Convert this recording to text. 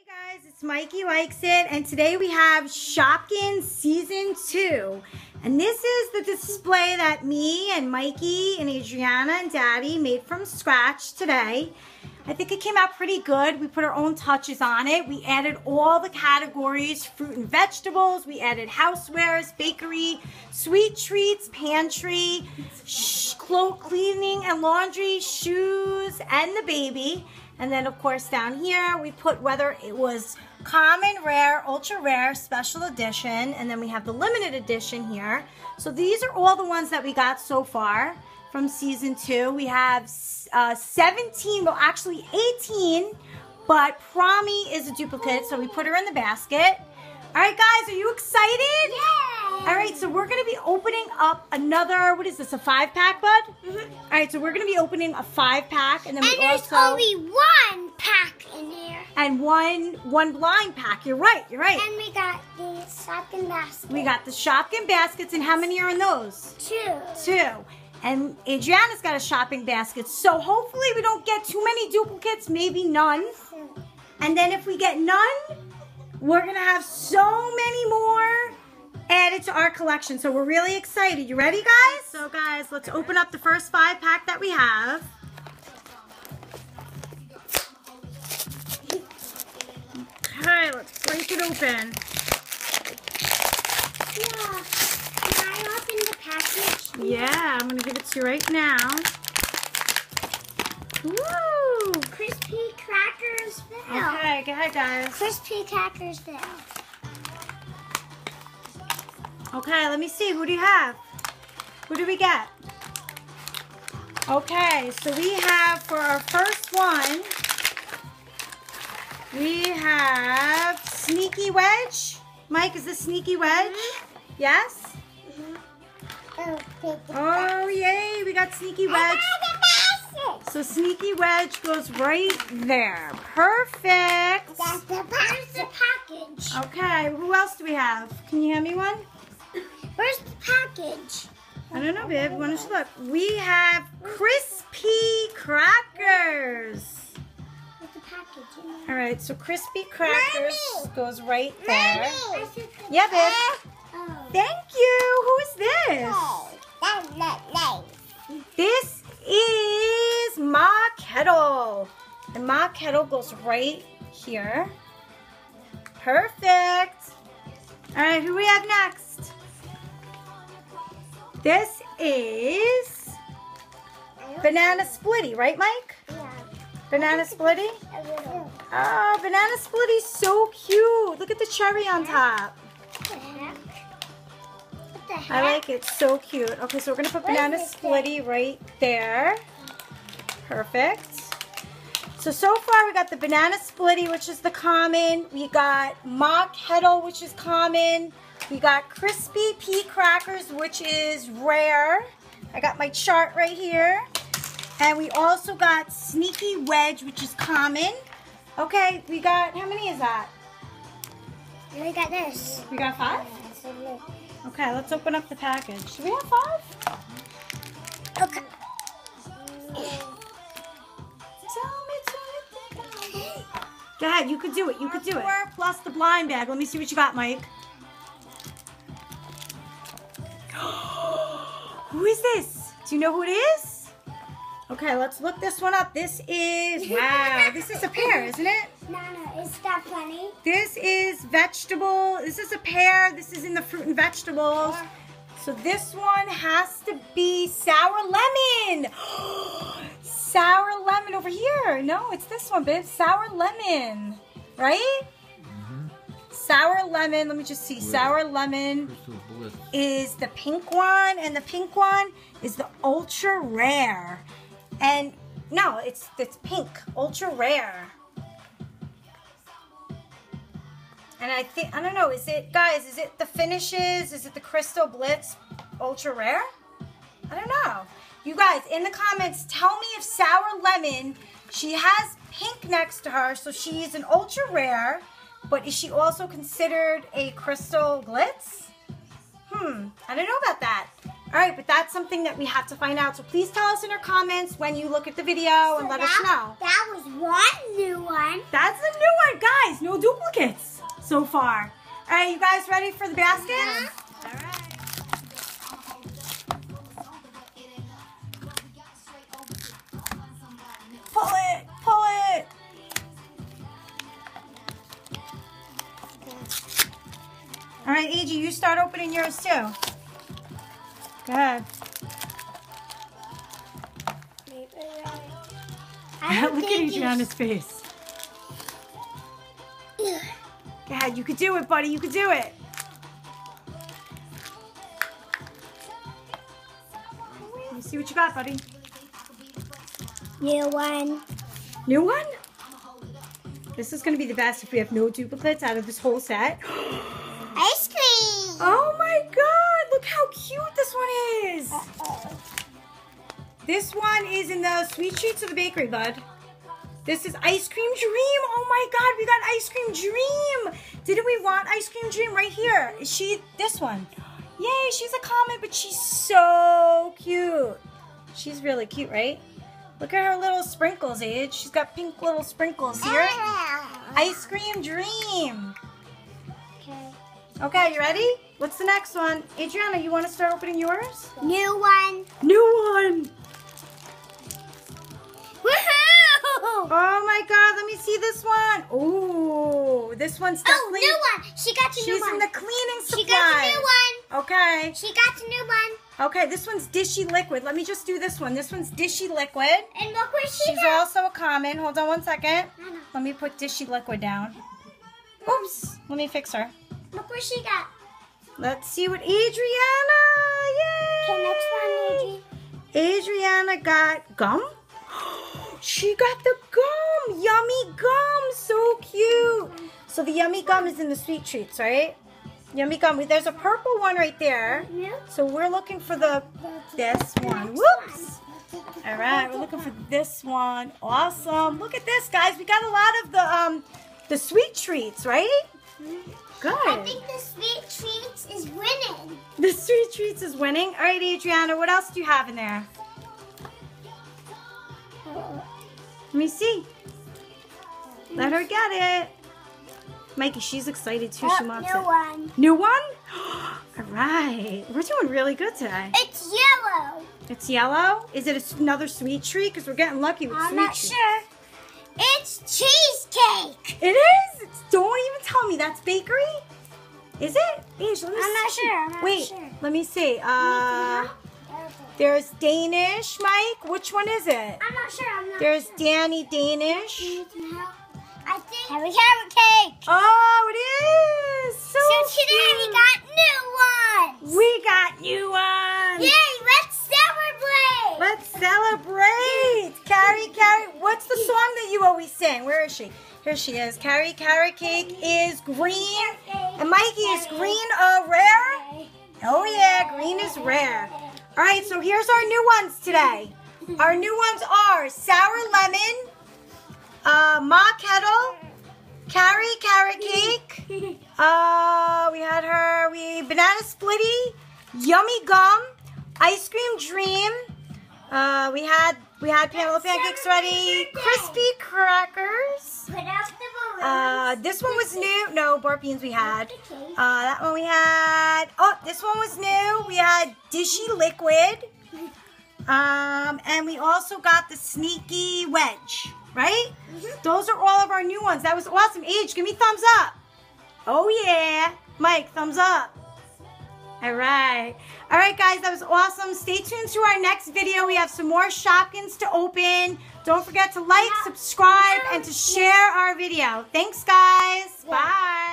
Guys, it's Mikey Likes It, and today we have Shopkins Season 2. And this is the display that me and Mikey and Adriana and Daddy made from scratch today. I think it came out pretty good. We put our own touches on it. We added all the categories, fruit and vegetables. We added housewares, bakery, sweet treats, pantry, cleaning and laundry, shoes, and the baby. And then, of course, down here, we put whether it was common, rare, ultra rare, special edition, and then we have the limited edition here. So these are all the ones that we got so far from Season 2. We have 17, well, actually 18, but Promi is a duplicate, so we put her in the basket. All right, guys, are you excited? Yeah. All right, so we're going to be opening up another, what is this, a 5-pack, bud? Mm-hmm. All right, so we're going to be opening a 5-pack, and then we there's also... only one pack in here. And one blind pack. You're right, you're right. And we got the Shopkin baskets. We got the Shopkin baskets, and how many are in those? 2. And Adriana's got a shopping basket, so hopefully we don't get too many duplicates, maybe none. And then if we get none, we're going to have so many more added to our collection. So we're really excited. You ready, guys? So, guys, let's open up the first 5-pack that we have. Okay, let's break it open. Yeah. Can I open the package? Yeah, I'm going to give it to you right now. Woo! Crispy crackers fill. Okay, go ahead, guys. Crispy crackers fill. Okay, let me see. Who do you have? Who do we get? Okay, so we have, for our first one, we have Sneaky Wedge. Mike, is this Sneaky Wedge? Yes? Oh, yay, we got Sneaky Wedge. So Sneaky Wedge goes right there. Perfect. That's the package. Okay, who else do we have? Can you hand me one? Where's the package? I don't know, babe. Why don't you look? We have crispy crackers. What's the package? All right, so crispy crackers Mommy. goes right there. Mommy. Yeah, babe. Oh. Thank you. Who is this? That's not nice. This is Ma Kettle. And Ma Kettle goes right here. Perfect. All right, who we have next? This is Banana Splitty, right, Mike? Yeah. Banana Splitty? A little. Oh, Banana Splitty's so cute. Look at the cherry on top. What the heck? What the heck? I like it. So cute. Okay, so we're going to put Banana Splitty right there. Perfect. So far we got the Banana Splitty, which is the common. We got Ma Kettle, which is common. We got Crispy Pea Crackers, which is rare. I got my chart right here. And we also got Sneaky Wedge, which is common. Okay, we got, how many is that? And we got this. We got 5? Okay, let's open up the package. Do we have 5? Okay. Go ahead, you could do it. You could do it. Plus the blind bag. Let me see what you got, Mike. Who is this? Do you know who it is? Okay, let's look this one up. This is, wow, this is a pear, isn't it? No, is that funny? This is vegetable. This is a pear. This is in the fruit and vegetables. So this one has to be sour lemon. Sour lemon over here. No, it's this one, babe. Sour lemon. Right? Mm-hmm. Sour lemon. Let me just see. Sour lemon is the pink one. And the pink one is the ultra rare. And no, it's pink. Ultra rare. And I think, I don't know, is it, guys, is it the finishes? Is it the Crystal Blitz Ultra Rare? I don't know. You guys, in the comments, tell me if Sour Lemon, she has pink next to her, so she's an Ultra Rare, but is she also considered a Crystal Glitz? I don't know about that. All right, but that's something that we have to find out. So please tell us in our comments when you look at the video and let us know. That was one new one. That's a new one, guys. No duplicates so far. All right, you guys ready for the basket? All right. Pull it, pull it. All right, AG, you start opening yours too. Go ahead. Look at Adriana's face. Go ahead, you could do it, buddy. You could do it. Let me see what you got, buddy. New one. New one? This is going to be the best if we have no duplicates out of this whole set. Ice cream. Oh my god, look how cute this one is. This one is in the sweet treats of the bakery, bud. This is Ice Cream Dream. Oh my god, we got Ice Cream Dream. Didn't we want Ice Cream Dream right here? Is she this one? Yay, she's a common, but she's so cute. She's really cute, right? Look at her little sprinkles, Age. She's got pink little sprinkles here. Ice Cream Dream. Okay. Okay, you ready? What's the next one? Adriana, you want to start opening yours? New one. New one. Woohoo! Oh my god, let me see this one. Oh, this one's definitely... new one. She got a new one. She's in the cleaning supplies. She got a new one. Okay. She got a new one. Okay, this one's Dishy Liquid. Let me just do this one. This one's Dishy Liquid. And look where She's also a common. Hold on one second. Let me put Dishy Liquid down. Oops. Let me fix her. Look where she got. Let's see what Adriana. Yay! Okay, next one, Adriana got gum. She got the gum. Yummy gum. So cute. So the yummy gum is in the sweet treats, right? Yummy gum. There's a purple one right there. Yeah. So we're looking for this one. Whoops. All right, we're looking for this one. Awesome. Look at this, guys. We got a lot of the sweet treats, right? Good. I think the sweet treats is winning. The sweet treats is winning. All right, Adriana, what else do you have in there? Let me see. Let her get it. Mikey, she's excited too. She wants new it. one. New one? All right. We're doing really good today. It's yellow. It's yellow? Is it another sweet treat? Because we're getting lucky with I'm sweet not treats. sure. It's cheesecake. It is? Don't even tell me. That's bakery? Is it? Age, let me I'm not see. sure. I'm not Wait, sure. let me see. There's Danish, Mike. Which one is it? I'm not sure. I'm not There's sure. Danny Danish. I think carrot cake. Oh, it is. So today we cute. got new ones. We got new ones. Yay, let's celebrate. Let's celebrate. Carrie. What's the song that you always sing? Where is she? Here she is. Carrie cake is green. And Mikey, is green rare? Oh yeah, green is rare. All right, so here's our new ones today. Our new ones are sour lemon, ma kettle, Carrie cake. We had her. Banana splitty, yummy gum, ice cream dream. We had Pamela pancakes ready, crispy crackers. Put out the balloons. This one was new. No, bar beans we had. That one we had. Oh, this one was new. We had Dishy Liquid. And we also got the Sneaky Wedge, right? Those are all of our new ones. That was awesome. Age, give me thumbs up. Oh, yeah. Mike, thumbs up. All right. All right, guys, that was awesome. Stay tuned to our next video. We have some more Shopkins to open. Don't forget to like, subscribe, and to share our video. Thanks, guys. Bye.